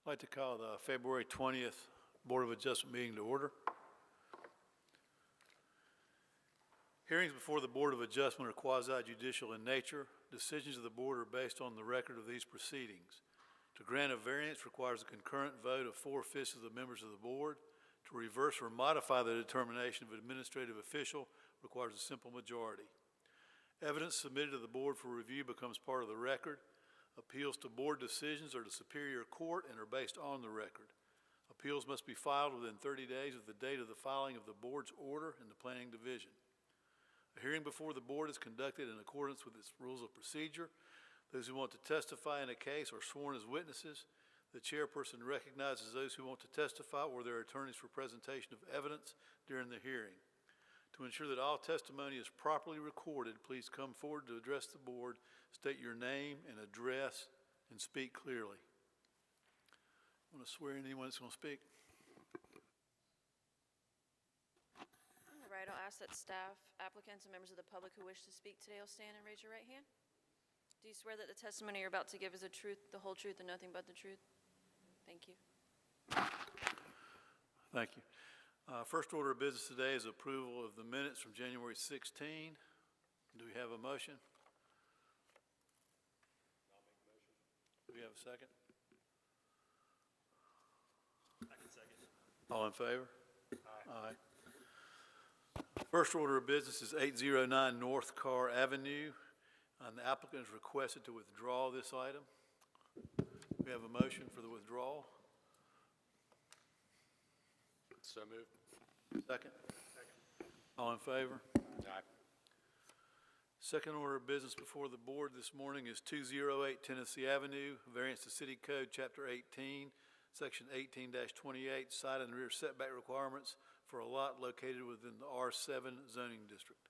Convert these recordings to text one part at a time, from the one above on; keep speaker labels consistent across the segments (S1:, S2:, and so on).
S1: I'd like to call the February 20th Board of Adjustment meeting to order. Hearings before the Board of Adjustment are quasi-judicial in nature. Decisions of the board are based on the record of these proceedings. To grant a variance requires a concurrent vote of 4/5 of the members of the board. To reverse or modify the determination of an administrative official requires a simple majority. Evidence submitted to the board for review becomes part of the record. Appeals to board decisions are to Superior Court and are based on the record. Appeals must be filed within 30 days of the date of the filing of the board's order in the Planning Division. A hearing before the board is conducted in accordance with its rules of procedure. Those who want to testify in a case are sworn as witnesses. The chairperson recognizes those who want to testify or their attorneys for presentation of evidence during the hearing. To ensure that all testimony is properly recorded, please come forward to address the board, state your name and address, and speak clearly. I want to swear in anyone that's going to speak.
S2: All right, I'll ask that staff, applicants, and members of the public who wish to speak today will stand and raise your right hand. Do you swear that the testimony you're about to give is the truth, the whole truth, and nothing but the truth? Thank you.
S1: Thank you. First order of business today is approval of the minutes from January 16. Do we have a motion?
S3: I'll make a motion.
S1: Do we have a second?
S3: I can second.
S1: All in favor?
S3: Aye.
S1: Aye. First order of business is 809 North Kerr Avenue. And the applicant is requested to withdraw this item. We have a motion for the withdrawal.
S3: So moved.
S1: Second? All in favor?
S3: Aye.
S1: Second order of business before the board this morning is 208 Tennessee Avenue, variance to City Code, Chapter 18, Section 18-28, side and rear setback requirements for a lot located within the R7 zoning district.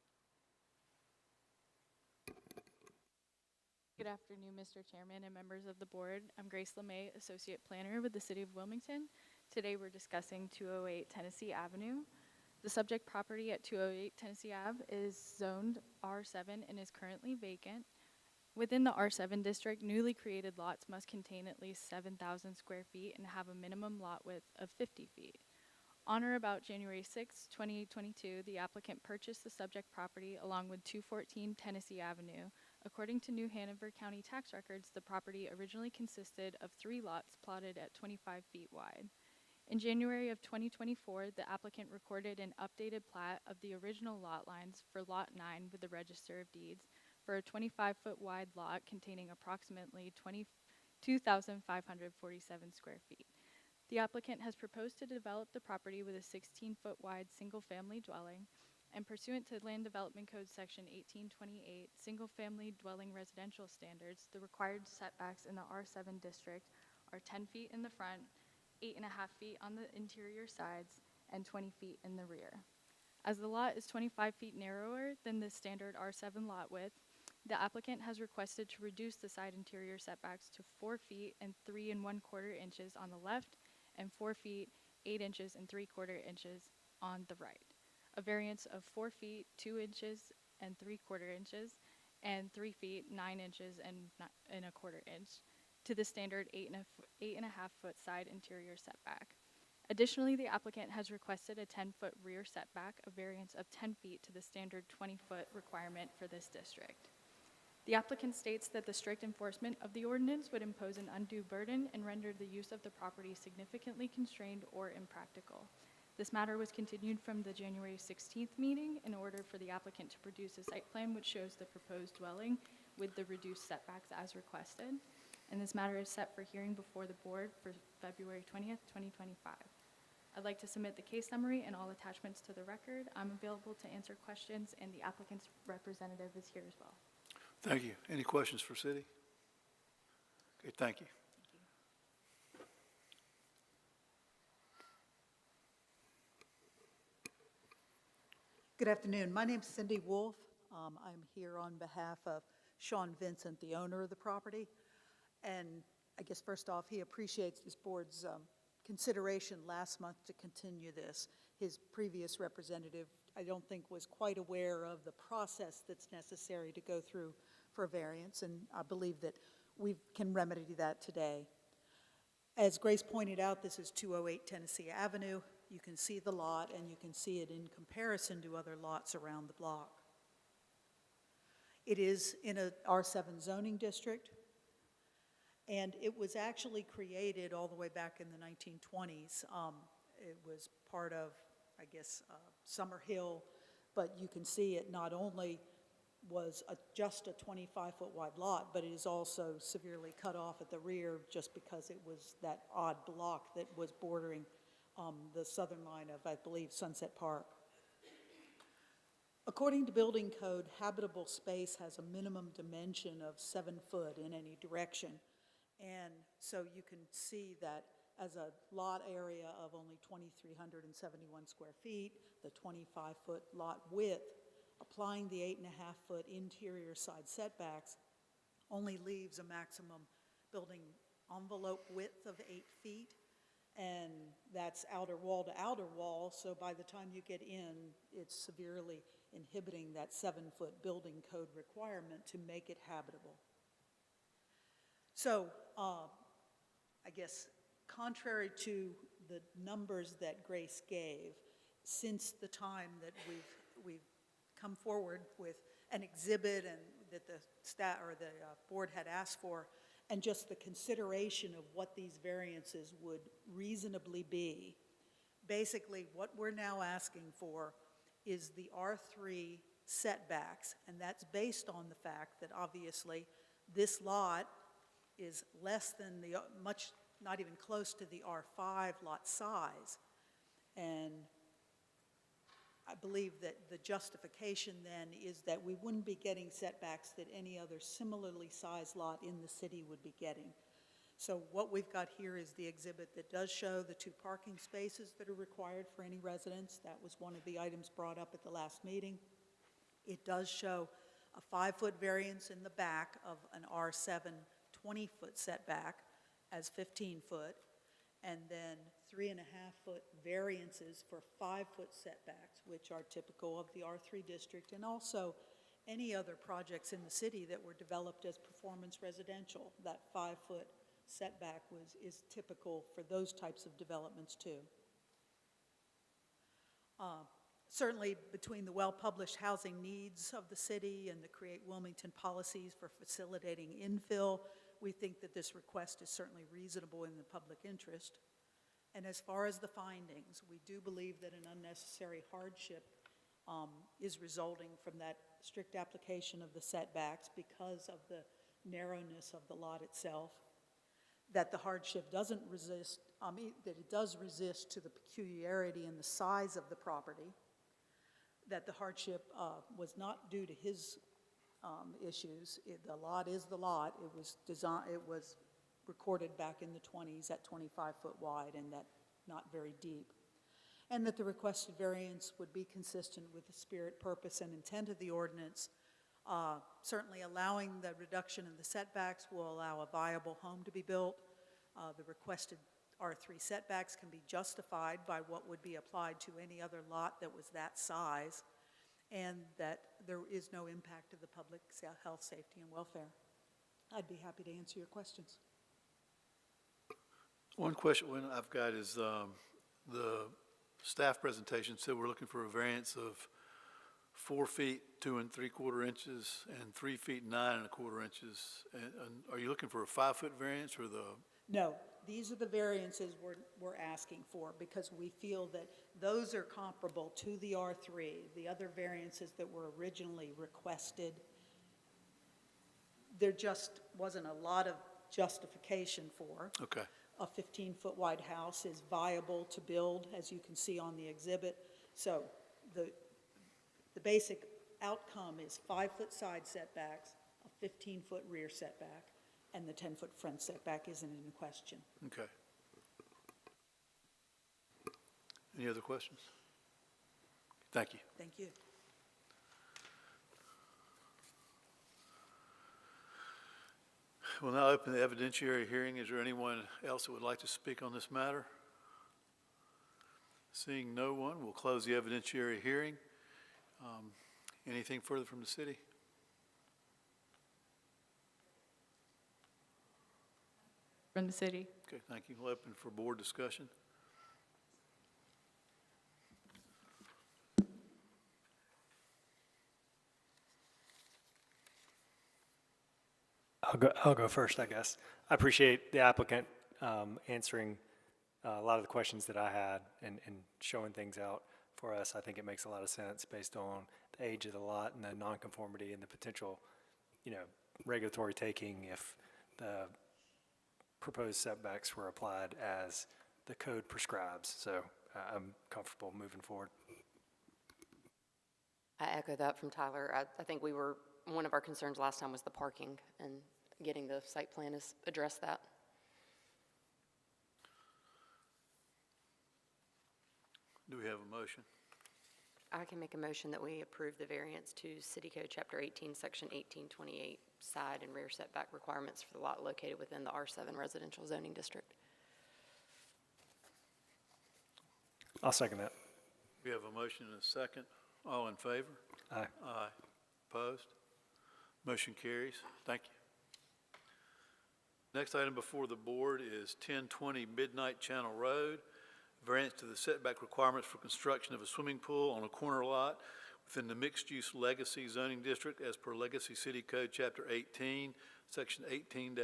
S4: Good afternoon, Mr. Chairman and members of the board. I'm Grace LeMay, Associate Planner with the City of Wilmington. Today we're discussing 208 Tennessee Avenue. The subject property at 208 Tennessee Ave is zoned R7 and is currently vacant. Within the R7 district, newly created lots must contain at least 7,000 square feet and have a minimum lot width of 50 feet. On or about January 6, 2022, the applicant purchased the subject property along with 214 Tennessee Avenue. According to New Hanover County tax records, the property originally consisted of 3 lots plotted at 25 feet wide. In January of 2024, the applicant recorded an updated plat of the original lot lines for Lot 9 with the Register of Deeds for a 25-foot wide lot containing approximately 22,547 square feet. The applicant has proposed to develop the property with a 16-foot wide single-family dwelling, and pursuant to Land Development Code Section 1828, single-family dwelling residential standards, the required setbacks in the R7 district are 10 feet in the front, 8.5 feet on the interior sides, and 20 feet in the rear. As the lot is 25 feet narrower than the standard R7 lot width, the applicant has requested to reduce the side interior setbacks to 4 feet and 3 1/4 inches on the left and 4 feet, 8 inches and 3/4 inches on the right. A variance of 4 feet, 2 inches and 3/4 inches and 3 feet, 9 inches and 1/4 inch to the standard 8.5 foot side interior setback. Additionally, the applicant has requested a 10-foot rear setback, a variance of 10 feet to the standard 20-foot requirement for this district. The applicant states that the strict enforcement of the ordinance would impose an undue burden and render the use of the property significantly constrained or impractical. This matter was continued from the January 16th meeting in order for the applicant to produce a site plan which shows the proposed dwelling with the reduced setbacks as requested. And this matter is set for hearing before the board for February 20th, 2025. I'd like to submit the case summary and all attachments to the record. I'm available to answer questions, and the applicant's representative is here as well.
S1: Thank you. Any questions for City? Okay, thank you.
S4: Thank you.
S5: Good afternoon. My name's Cindy Wolf. I'm here on behalf of Sean Vincent, the owner of the property. And I guess first off, he appreciates this board's consideration last month to continue this. His previous representative, I don't think, was quite aware of the process that's necessary to go through for a variance, and I believe that we can remedy that today. As Grace pointed out, this is 208 Tennessee Avenue. You can see the lot, and you can see it in comparison to other lots around the block. It is in a R7 zoning district, and it was actually created all the way back in the 1920s. It was part of, I guess, Summer Hill, but you can see it not only was just a 25-foot wide lot, but it is also severely cut off at the rear just because it was that odd block that was bordering the southern line of, I believe, Sunset Park. According to building code, habitable space has a minimum dimension of 7 foot in any direction. And so you can see that as a lot area of only 2,371 square feet, the 25-foot lot width, applying the 8.5-foot interior side setbacks only leaves a maximum building envelope width of 8 feet, and that's outer wall to outer wall, so by the time you get in, it's severely inhibiting that 7-foot building code requirement to make it habitable. So, I guess, contrary to the numbers that Grace gave, since the time that we've come forward with an exhibit and that the board had asked for, and just the consideration of what these variances would reasonably be, basically what we're now asking for is the R3 setbacks, and that's based on the fact that obviously this lot is less than the, not even close to the R5 lot size. And I believe that the justification then is that we wouldn't be getting setbacks that any other similarly sized lot in the city would be getting. So what we've got here is the exhibit that does show the 2 parking spaces that are required for any residence. That was one of the items brought up at the last meeting. It does show a 5-foot variance in the back of an R7 20-foot setback as 15-foot, and then 3.5-foot variances for 5-foot setbacks, which are typical of the R3 district, and also any other projects in the city that were developed as performance residential. That 5-foot setback is typical for those types of developments too. Certainly between the well-published housing needs of the city and the Create Wilmington policies for facilitating infill, we think that this request is certainly reasonable in the public interest. And as far as the findings, we do believe that an unnecessary hardship is resulting from that strict application of the setbacks because of the narrowness of the lot itself, that the hardship doesn't resist, that it does resist to the peculiarity and the size of the property, that the hardship was not due to his issues. The lot is the lot. It was recorded back in the 20s at 25-foot wide and that not very deep. And that the requested variance would be consistent with the spirit, purpose, and intent of the ordinance. Certainly allowing the reduction in the setbacks will allow a viable home to be built. The requested R3 setbacks can be justified by what would be applied to any other lot that was that size, and that there is no impact to the public's health, safety, and welfare. I'd be happy to answer your questions.
S1: One question I've got is the staff presentation said we're looking for a variance of 4 feet 2 3/4 inches and 3 feet 9 1/4 inches. And are you looking for a 5-foot variance or the?
S5: No, these are the variances we're asking for because we feel that those are comparable to the R3. The other variances that were originally requested, there just wasn't a lot of justification for.
S1: Okay.
S5: A 15-foot wide house is viable to build, as you can see on the exhibit. So the basic outcome is 5-foot side setbacks, a 15-foot rear setback, and the 10-foot front setback isn't in question.
S1: Okay. Any other questions? Thank you.
S5: Thank you.
S1: We'll now open the evidentiary hearing. Is there anyone else that would like to speak on this matter? Seeing no one, we'll close the evidentiary hearing. Anything further from the city?
S4: from the city.
S1: Okay, thank you. We'll open for board discussion.
S6: I'll go first, I guess. I appreciate the applicant answering a lot of the questions that I had and showing things out for us. I think it makes a lot of sense based on the age of the lot and the nonconformity and the potential, regulatory taking if the proposed setbacks were applied as the code prescribes. So I'm comfortable moving forward.
S7: I echo that from Tyler. I think one of our concerns last time was the parking, and getting the site plan has addressed that.
S1: Do we have a motion?
S7: I can make a motion that we approve the variance to City Code Chapter 18, Section 1828, side and rear setback requirements for the lot located within the R7 residential zoning district.
S6: I'll second that.
S1: We have a motion and a second. All in favor?
S6: Aye.
S1: Aye. Opposed? Motion carries. Thank you. Next item before the board is 1020 Midnight Channel Road, variance to the setback requirements for construction of a swimming pool on a corner lot within the Mixed-Use Legacy Zoning District as per Legacy City Code Chapter 18, Section 18-308.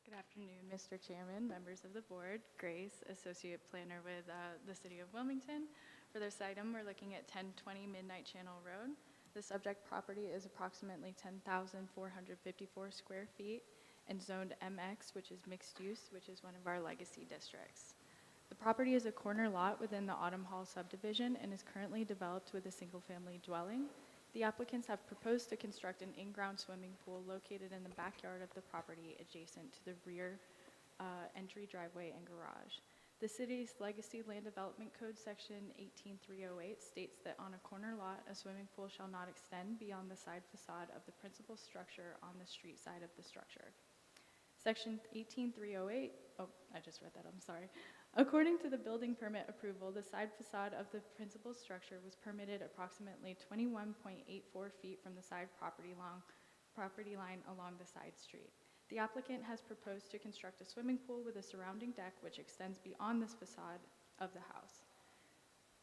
S4: Good afternoon, Mr. Chairman, members of the board. Grace, Associate Planner with the City of Wilmington. For this item, we're looking at 1020 Midnight Channel Road. The subject property is approximately 10,454 square feet and zoned MX, which is mixed use, which is one of our legacy districts. The property is a corner lot within the Autumn Hall subdivision and is currently developed with a single-family dwelling. The applicants have proposed to construct an in-ground swimming pool located in the backyard of the property adjacent to the rear entry, driveway, and garage. The city's Legacy Land Development Code Section 18308 states that on a corner lot, a swimming pool shall not extend beyond the side facade of the principal structure on the street side of the structure. Section 18308, I just read that, I'm sorry. According to the building permit approval, the side facade of the principal structure was permitted approximately 21.84 feet from the side property line along the side street. The applicant has proposed to construct a swimming pool with a surrounding deck which extends beyond this facade of the house.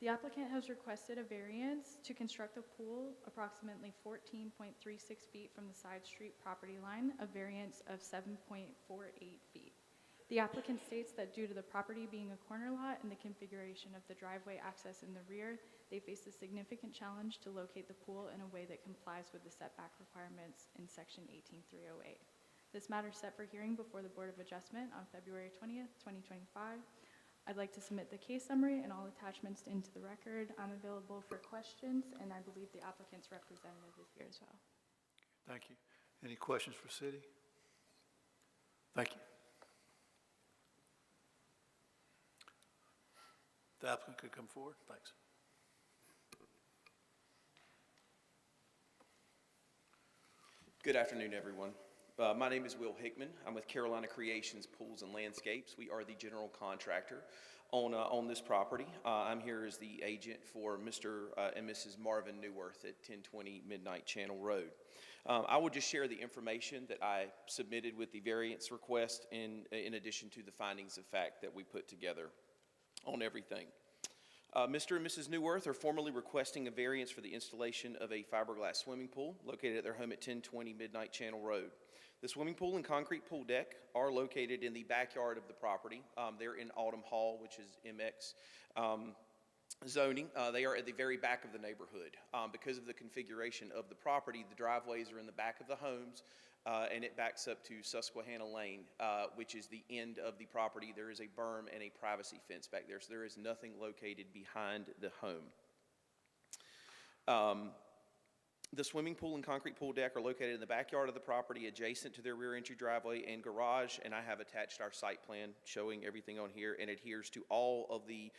S4: The applicant has requested a variance to construct a pool approximately 14.36 feet from the side street property line, a variance of 7.48 feet. The applicant states that due to the property being a corner lot and the configuration of the driveway access in the rear, they face a significant challenge to locate the pool in a way that complies with the setback requirements in Section 18308. This matter is set for hearing before the Board of Adjustment on February 20th, 2025. I'd like to submit the case summary and all attachments into the record. I'm available for questions, and I believe the applicant's representative is here as well.
S1: Thank you. Any questions for City? Thank you. The applicant could come forward. Thanks.
S8: Good afternoon, everyone. My name is Will Hickman. I'm with Carolina Creations Pools and Landscapes. We are the general contractor on this property. I'm here as the agent for Mr. And Mrs. Marvin Newworth at 1020 Midnight Channel Road. I will just share the information that I submitted with the variance request in addition to the findings of fact that we put together on everything. Mr. and Mrs. Newworth are formally requesting a variance for the installation of a fiberglass swimming pool located at their home at 1020 Midnight Channel Road. The swimming pool and concrete pool deck are located in the backyard of the property. They're in Autumn Hall, which is MX zoning. They are at the very back of the neighborhood. Because of the configuration of the property, the driveways are in the back of the homes, and it backs up to Susquehanna Lane, which is the end of the property. There is a berm and a privacy fence back there, so there is nothing located behind the home. The swimming pool and concrete pool deck are located in the backyard of the property adjacent to their rear entry driveway and garage, and I have attached our site plan showing everything on here, and adheres to all of the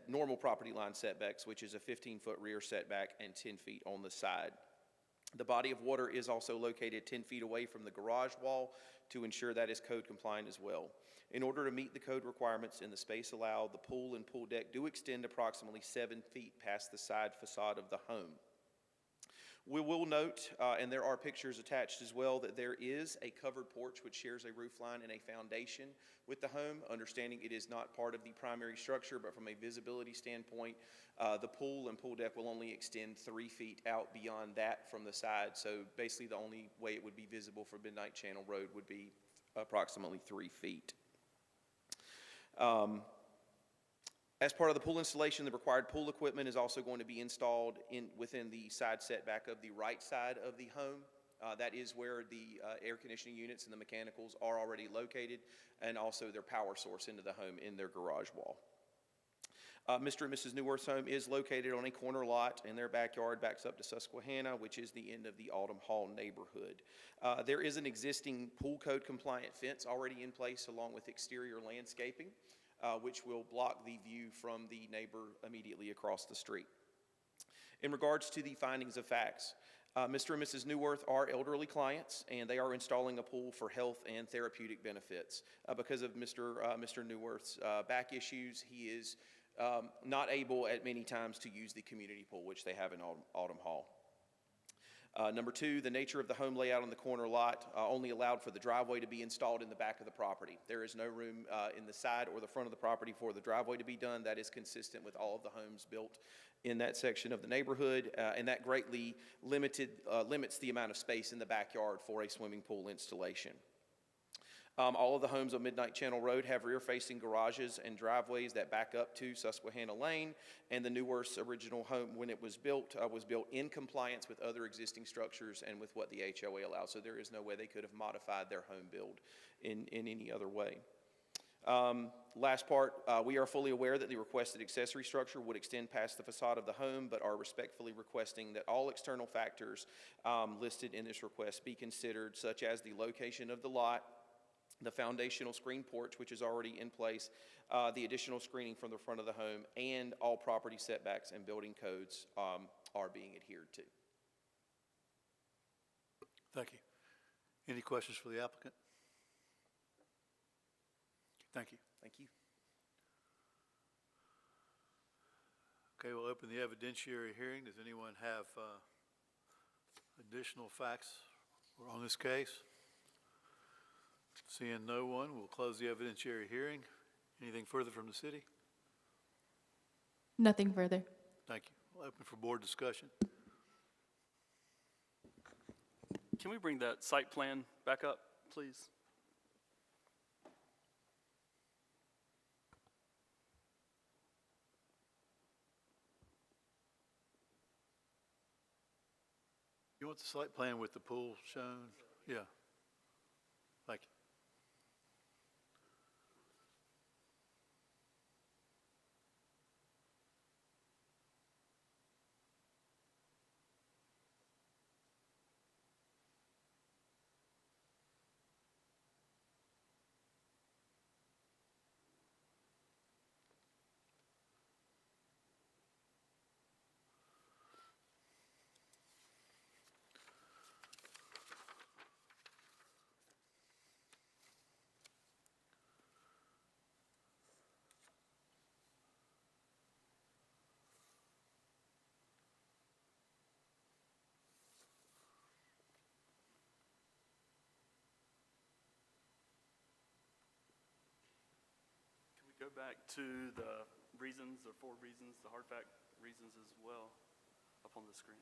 S8: normal property line setbacks, which is a 15-foot rear setback and 10 feet on the side. The body of water is also located 10 feet away from the garage wall to ensure that is code compliant as well. In order to meet the code requirements in the space allowed, the pool and pool deck do extend approximately 7 feet past the side facade of the home. We will note, and there are pictures attached as well, that there is a covered porch which shares a roof line and a foundation with the home, understanding it is not part of the primary structure, but from a visibility standpoint, the pool and pool deck will only extend 3 feet out beyond that from the side. So basically the only way it would be visible from Midnight Channel Road would be approximately 3 feet. As part of the pool installation, the required pool equipment is also going to be installed within the side setback of the right side of the home. That is where the air conditioning units and the mechanicals are already located, and also their power source into the home in their garage wall. Mr. and Mrs. Newworth's home is located on a corner lot, and their backyard backs up to Susquehanna, which is the end of the Autumn Hall neighborhood. There is an existing pool code compliant fence already in place along with exterior landscaping, which will block the view from the neighbor immediately across the street. In regards to the findings of facts, Mr. and Mrs. Newworth are elderly clients, and they are installing a pool for health and therapeutic benefits. Because of Mr. Newworth's back issues, he is not able at many times to use the community pool, which they have in Autumn Hall. Number two, the nature of the home layout on the corner lot only allowed for the driveway to be installed in the back of the property. There is no room in the side or the front of the property for the driveway to be done. That is consistent with all of the homes built in that section of the neighborhood, and that greatly limits the amount of space in the backyard for a swimming pool installation. All of the homes on Midnight Channel Road have rear-facing garages and driveways that back up to Susquehanna Lane, and the Newworth's original home, when it was built in compliance with other existing structures and with what the HOA allows. So there is no way they could have modified their home build in any other way. Last part, we are fully aware that the requested accessory structure would extend past the facade of the home, but are respectfully requesting that all external factors listed in this request be considered, such as the location of the lot, the foundational screen porch, which is already in place, the additional screening from the front of the home, and all property setbacks and building codes are being adhered to.
S1: Thank you. Any questions for the applicant? Thank you.
S8: Thank you.
S1: Okay, we'll open the evidentiary hearing. Does anyone have additional facts on this case? Seeing no one, we'll close the evidentiary hearing. Anything further from the city?
S4: Nothing further.
S1: Thank you. We'll open for board discussion.
S3: Can we bring that site plan back up, please?
S1: You want the site plan with the pool shown? Yeah. Thank you.
S3: Go back to the reasons, or 4 reasons, the hard fact reasons as well, up on the screen.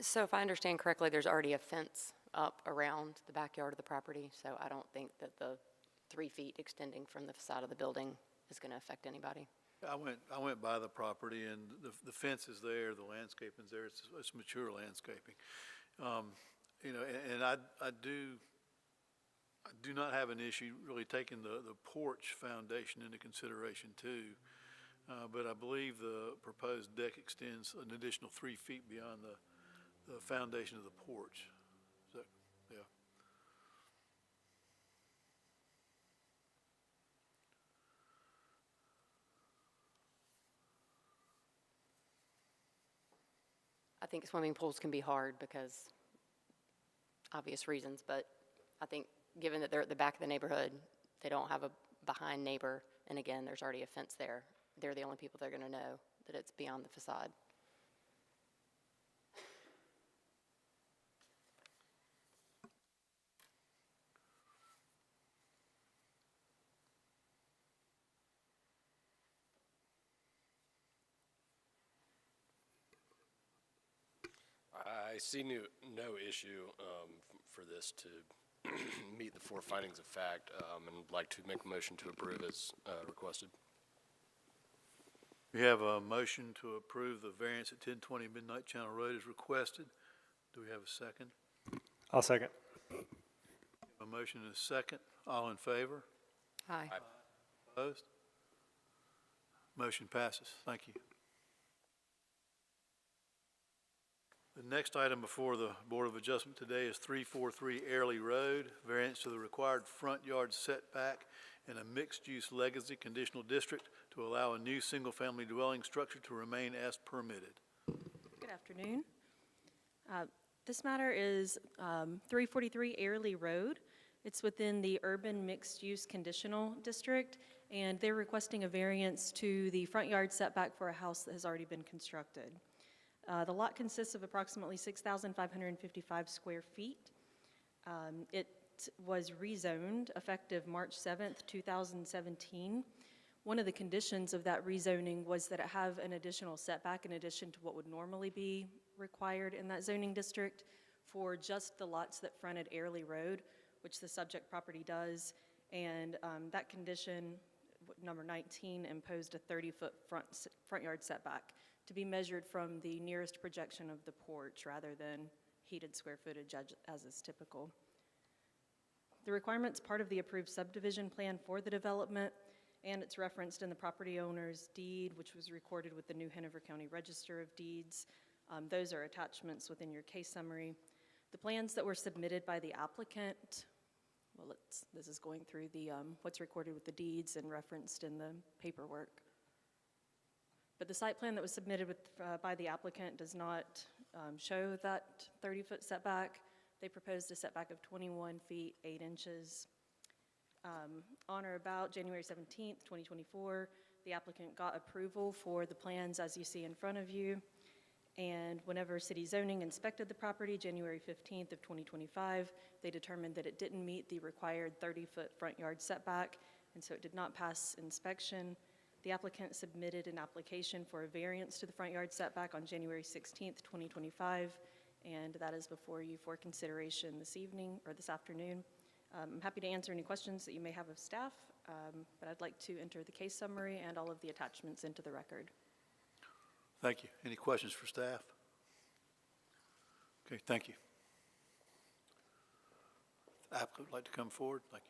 S7: So if I understand correctly, there's already a fence up around the backyard of the property, so I don't think that the 3 feet extending from the facade of the building is going to affect anybody.
S1: I went by the property, and the fence is there, the landscaping's there. It's mature landscaping. you know, and I do not have an issue really taking the porch foundation into consideration too. But I believe the proposed deck extends an additional 3 feet beyond the foundation of the porch. So, yeah.
S7: I think swimming pools can be hard because obvious reasons, but I think given that they're at the back of the neighborhood, they don't have a behind neighbor, and again, there's already a fence there. They're the only people that are going to know that it's beyond the facade.
S9: I see no issue for this to meet the 4 findings of fact, and would like to make a motion to approve as requested.
S1: We have a motion to approve the variance at 1020 Midnight Channel Road as requested. Do we have a second?
S6: I'll second.
S1: A motion and a second. All in favor?
S7: Aye.
S1: Opposed? Motion passes. Thank you. The next item before the Board of Adjustment today is 343 Airlie Road, variance to the required front yard setback in a mixed-use legacy conditional district to allow a new single-family dwelling structure to remain as permitted.
S10: Good afternoon. This matter is 343 Airlie Road. It's within the Urban Mixed-Use Conditional District, and they're requesting a variance to the front yard setback for a house that has already been constructed. The lot consists of approximately 6,555 square feet. It was rezoned effective March 7th, 2017. One of the conditions of that rezoning was that it have an additional setback in addition to what would normally be required in that zoning district for just the lots that fronted Airlie Road, which the subject property does. And that condition, number 19, imposed a 30-foot front yard setback to be measured from the nearest projection of the porch rather than heated square footage as is typical. The requirement's part of the approved subdivision plan for the development, and it's referenced in the property owner's deed, which was recorded with the New Hanover County Register of Deeds. Those are attachments within your case summary. The plans that were submitted by the applicant, well, this is going through the what's recorded with the deeds and referenced in the paperwork. But the site plan that was submitted by the applicant does not show that 30-foot setback. They proposed a setback of 21 feet, 8 inches. On or about January 17th, 2024, the applicant got approval for the plans as you see in front of you. And whenever city zoning inspected the property, January 15th of 2025, they determined that it didn't meet the required 30-foot front yard setback, and so it did not pass inspection. The applicant submitted an application for a variance to the front yard setback on January 16th, 2025, and that is before you for consideration this evening or this afternoon. I'm happy to answer any questions that you may have of staff, but I'd like to enter the case summary and all of the attachments into the record.
S1: Thank you. Any questions for staff? Okay, thank you. The applicant would like to come forward. Thank you.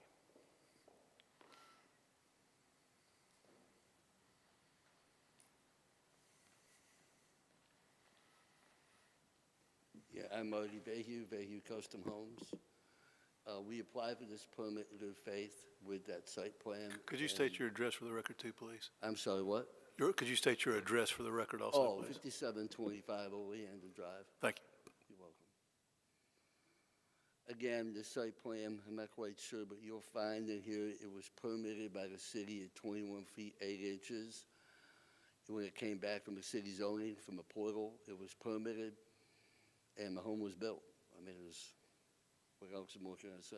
S11: Yeah, I'm Marty Vahue Custom Homes. We applied for this permit in good faith with that site plan.
S1: Could you state your address for the record too, please?
S11: I'm sorry, what?
S1: Could you state your address for the record also,
S11: Oh,
S1: please?
S11: 5725 Oleander Drive.
S1: Thank you.
S11: You're welcome. Again, the site plan, I'm not quite sure, but you'll find in here it was permitted by the city at 21 feet, 8 inches. And when it came back from the city zoning, from a portal, it was permitted, and the home was built. I mean, it was, what else more can I say?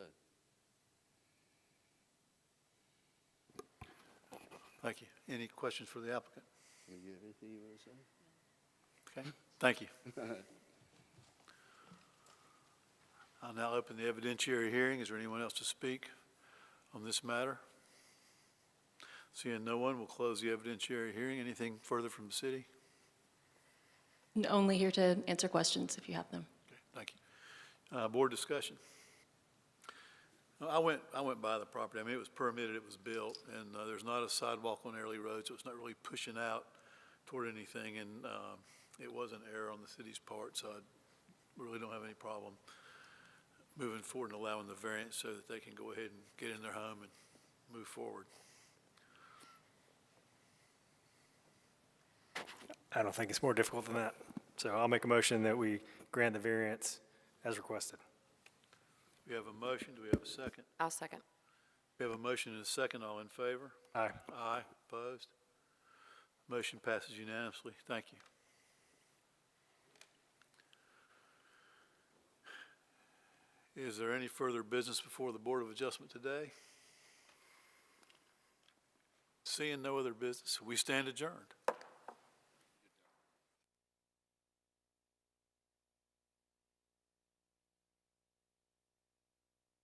S1: Thank you. Any questions for the applicant?
S11: Do you have anything you want to say?
S1: Okay, thank you. I'll now open the evidentiary hearing. Is there anyone else to speak on this matter? Seeing no one, we'll close the evidentiary hearing. Anything further from the city?
S10: Only here to answer questions if you have them.
S1: Okay, thank you. Board discussion. I went by the property. I mean, it was permitted, it was built, and there's not a sidewalk on Airlie Road, so it's not really pushing out toward anything, and it was an error on the city's part, so I really don't have any problem moving forward and allowing the variance so that they can go ahead and get in their home and move forward.
S6: I don't think it's more difficult than that. So I'll make a motion that we grant the variance as requested.
S1: We have a motion. Do we have a second?
S7: I'll second.
S1: We have a motion and a second. All in favor?
S6: Aye.
S1: Aye. Opposed? Motion passes unanimously. Thank you. Is there any further business before the Board of Adjustment today? Seeing no other business, we stand adjourned.